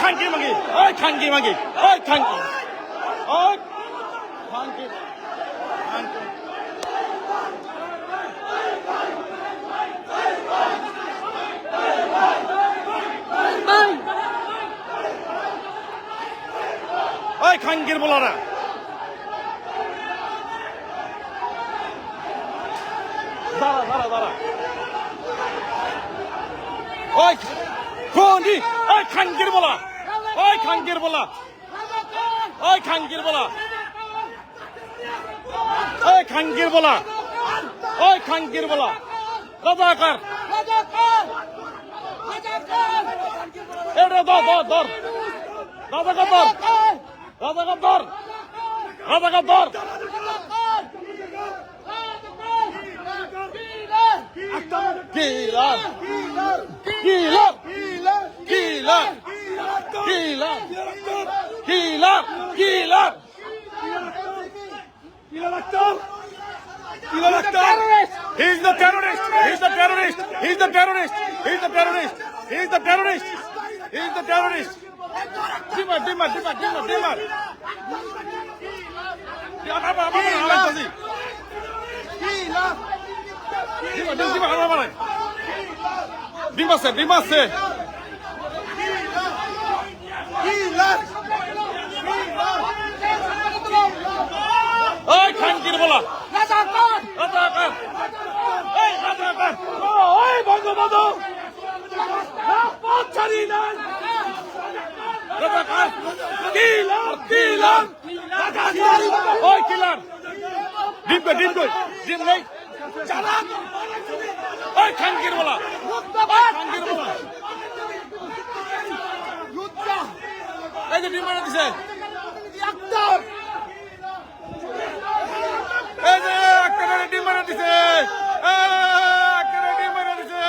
খানকি মাগি, ওই খানকি মাগি, ওই খানকি, ওই খানকি, খানকি। ওই খানকির বলারা দাঁড়া দাঁড়া দাঁড়া ওই কোনি ওই খানকির বলা ওই খানকির বলা ওই খানকির বলা ওই খানকির বলা ওই খানকির বলা রাজাকার এটা ধর ধর ধর রাজাকার ধর রাজাকার ধর রাজাকার ধর কিলার কিলার কিলার কিলার কিলার কিলার He's the terrorist. He's the terrorist. He's the terrorist. He's the terrorist. He's the terrorist. He's the terrorist. Dimar, dimar, dimar, dimar, dimar. Dimase, dimase. ওই খানকির বলা রাজাকার রাজাকার এই রাজাকার ওই বঙ্গবন্ধু পৌঁছারি না রাজাকার কিলার কিলার ওই কিলার ডিম কই ডিম কই ডিম নেই চালাক ওই খানকির বলা খানকির বলা এই যে ডিম মারা দিছে একদম এই যে একটা ডিম মারা দিছে একটা ডিম মারা দিছে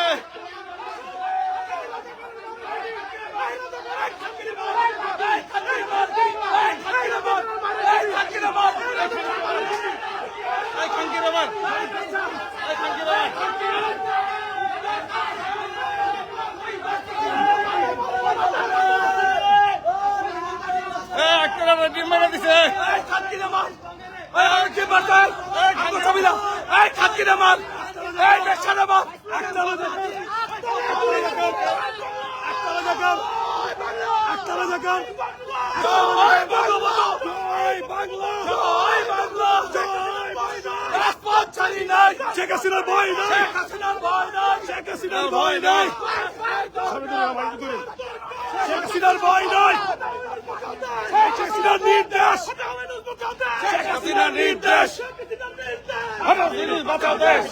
ডিম মারা দিছে শেখ হাসিনার ভয় নাই শেখ হাসিনার ভয় নাই শেখ হাসিনার ভয় নাই শেখ হাসিনার নির্দেশ শেখ হাসিনার নির্দেশ বাঁচাও দেশ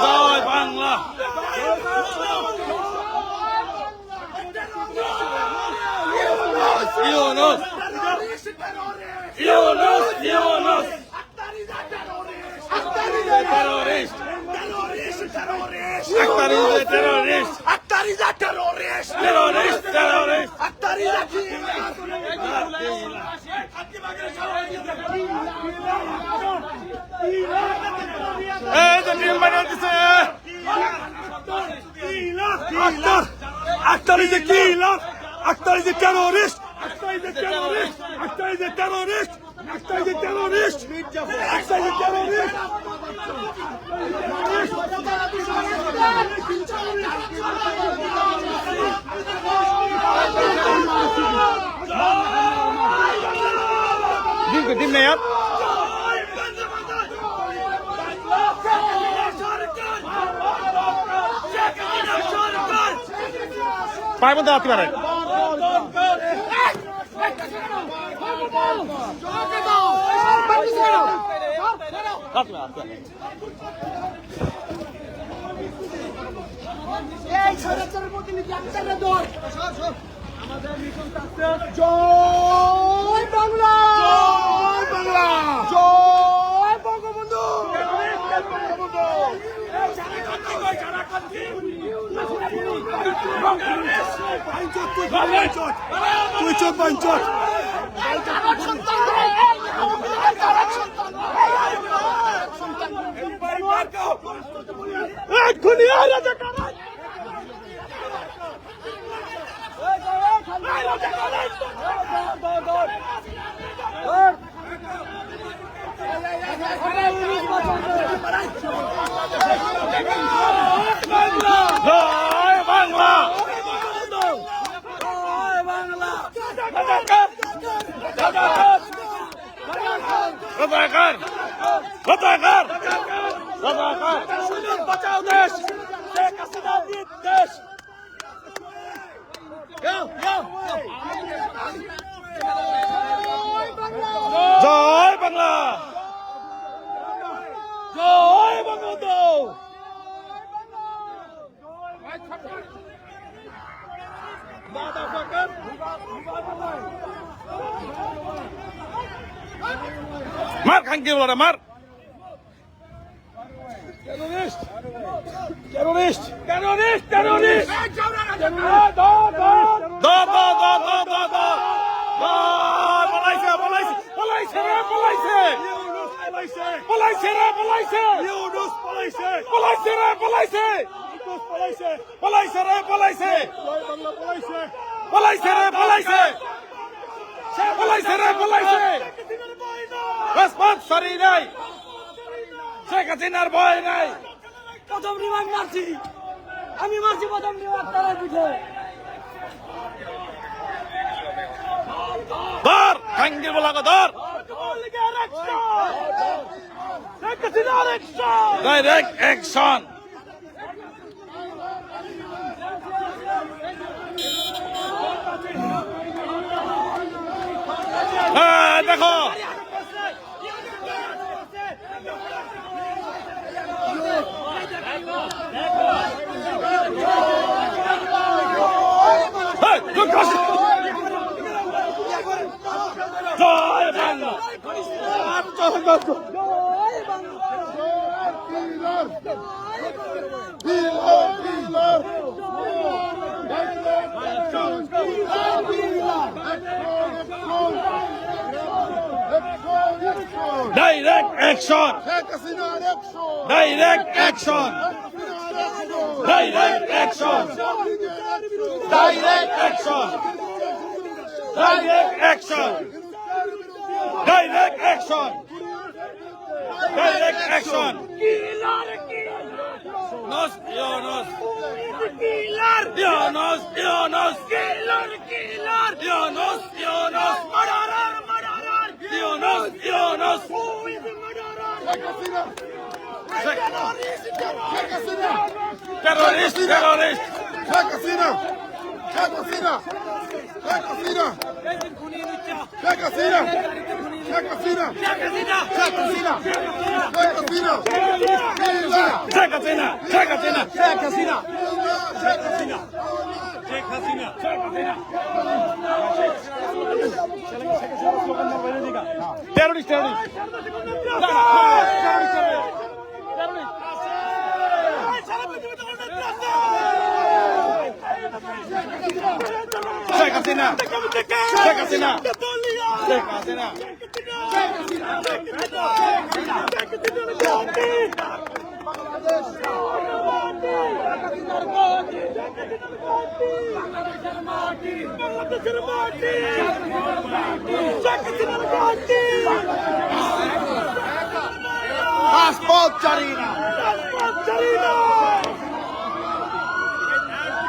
জয় Bangla Yunus Yunus Yunus terrorist Akhtar is a terrorist Akhtar is a terrorist terrorist terrorist Akhtar is a Akhtar is a killer Akhtar is a terrorist Akhtar is a terrorist Akhtar is a terrorist Akhtar is a terrorist Akhtar is a terrorist Dim ne yap? Pay mı dağıtı verin? এই সরকারের প্রতিনিধি আপনারা দল আমাদের mission success জয় বাংলা জয় বাংলা জয় বঙ্গবন্ধু বঙ্গবন্ধু এই সারা কান্তি কই সারা কান্তি তুই চোখ বাইঞ্চট খুনি আর রাজা কারাই জয় বাংলা রাজাকার রাজাকার রাজাকার বাঁচাও দেশ শেখ হাসিনা দেশ জয় বাংলা জয় বঙ্গবন্ধু মার খাঙ্কি বলে মার টেরোরিস্ট টেরোরিস্ট টেরোরিস্ট টেরোরিস্ট পলাইছে পলাইছে পলাইছে রে পলাইছে পলাইছে রে পলাইছে ইউনুস পলাইছে পলাইছে রে পলাইছে ইউনুস পলাইছে পলাইছে রে পলাইছে জয় বাংলা পলাইছে পলাইছে রে পলাইছে পলাইছে রে পলাইছে রাজপথ সরি নাই শেখ হাসিনার ভয় নাই প্রথম রিমান্ড মারছি আমি মারছি প্রথম রিমান্ড তারা পিঠে ধর খাঙ্গি বলা ধর ডাইরেক্ট অ্যাকশন দেখো জয় Bangla direct action direct action direct action direct action direct action direct action direct action Nos, Dionos, killer, Dionos, Dionos, killer, killer, Dionos, Dionos, murderer, murderer, Dionos, Dionos, who is the murderer? Terrorist, terrorist, Sheikh Hasina! Sheikh Hasina! Sheikh Hasina! Sheikh Hasina! Sheikh Hasina! Sheikh Hasina! Sheikh Hasina! Sheikh Hasina! Sheikh Hasina, Sheikh Hasina, Sheikh Hasina Sheikh Hasina! Sheikh Hasina, Sheikh Hasina. Terrorist, terrorist. Sheikh Hasina, Sheikh Hasina, Sheikh Hasina. Passport Charina!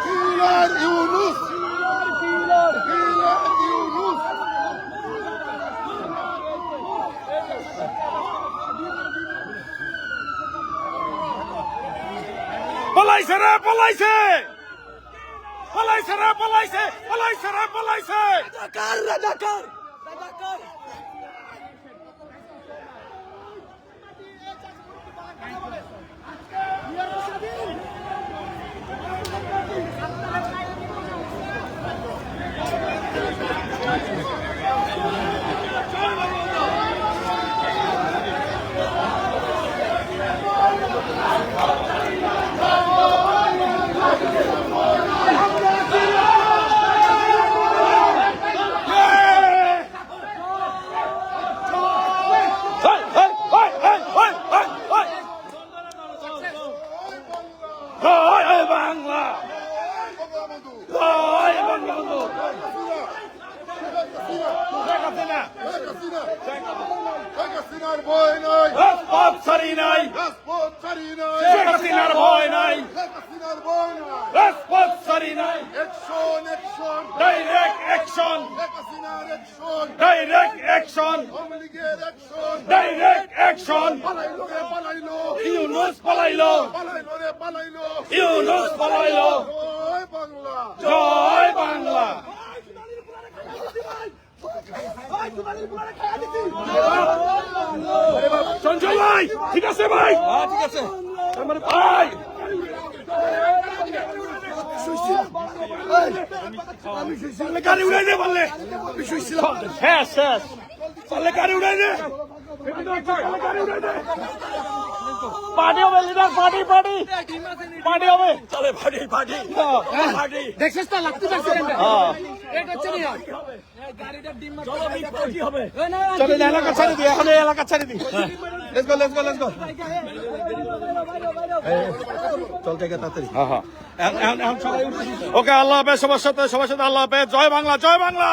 Killer Yunus! Killer Yunus! পলাইছে রে পলাইছে পলাইছে রে পলাইছে পলাইছে রে পলাইছে রাজাকার রাজাকার রাজাকার ইউনুস পালাইলো জয় বাংলা জয় বাংলা চঞ্চল ভাই ঠিক আছে ভাই ঠিক আছে ভাই পারলে গাড়ি উড়াই দে পারলে শেষ শেষ পারলে গাড়ি উড়াই দে গাড়ি উড়াই দে পার্টি হবে লিডার পার্টি পার্টি পার্টি হবে চলে পার্টি পার্টি পার্টি দেখছিস তো লাগতে পারছিস এটা হচ্ছে না চলো বিগ পার্টি হবে চলে এলাকা ছেড়ে দি এখন এলাকা ছেড়ে দি let's go let's go let's go চল থেকে তাড়াতাড়ি হ্যাঁ হ্যাঁ ওকে আল্লাহ হাফেজ সবার সাথে আল্লাহ হাফেজ জয় বাংলা জয় বাংলা